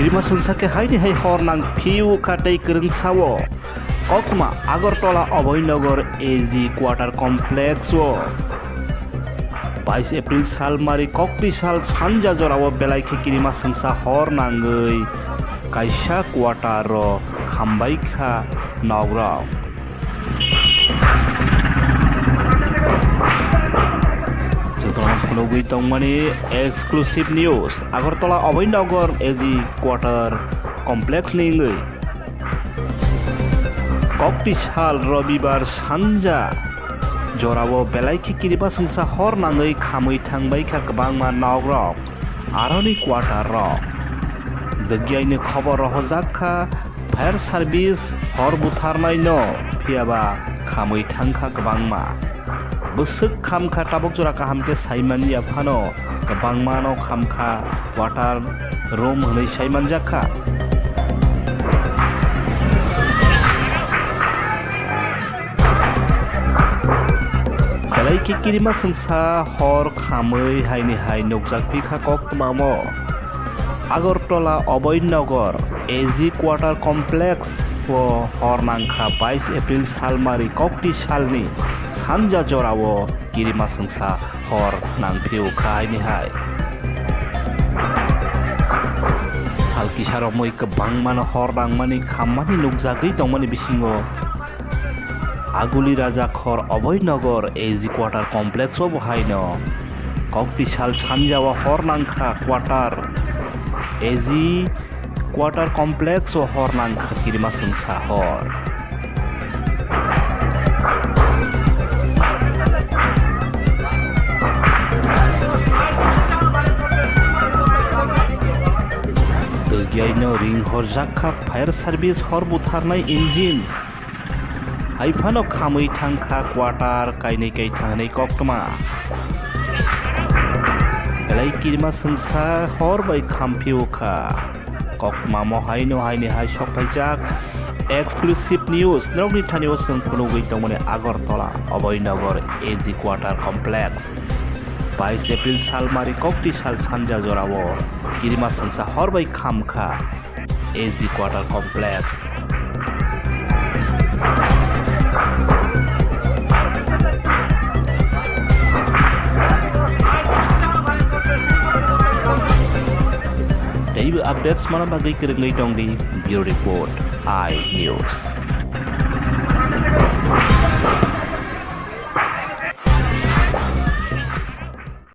Kirimaswngsa ke haini hai hor nang phiu khatei kwrwngsawo koktwma Agartala ABnagar AG quarter complex o 22 April salmari kokti sal sanja jorao belaikhe Kirimaswngsa hor nangoi kaisa quarter ro Hambai Nagar phunukna tongmani exclusive news Agartala ABnagar AG quarter complex ningoi kokti sal robibar sanja jorao belaikhe Kirimaswngsa hor nangoi khamui thangbai kha kwbangma nagrok aroni quarter rok degyaini khobor rohjakha fire service hor butharnai no phiyaba khamui thangkha kwbangma busuk khamkha tabuk jora kahamke saimani dophano kwbangmano khamkha quarter room hwnui saimanjakha belaikhe Kirimaswngsa hor khamui haini hai nukjakpikha koktwmano Agartala ABnagar AG quarter complex o hor nangkha 22 April salmari kokti salni sanja jorao Kirimaswngsa hor nangphiu khaini hai salkisarok moi kwbangmano hor nangmani khammani nukjagui tongmani bisingo aguli raja khor ABnagar AG quarter complex o haino kokti sal sanja o hor nangkha quarter AG quarter complex o hor nangkha Kirimaswngsa hor degyaino ring horjakha fire service hor butharnai engine haifano khamui thangkha quarter kainai kai thangnai koktwma belai Kirimaswngsa hor bai khamphiukha koktwma mo haino haini hai sokpaijak exclusive news nokni thani osong phunukgui tongmani Agartala ABnagar AG quarter complex 22 April salmari kokti sal sanja jorao Kirimaswngsa hor bai khamkha AG quarter complex Teibw updates mana bagai kwrwngwi tongdi bureau report I news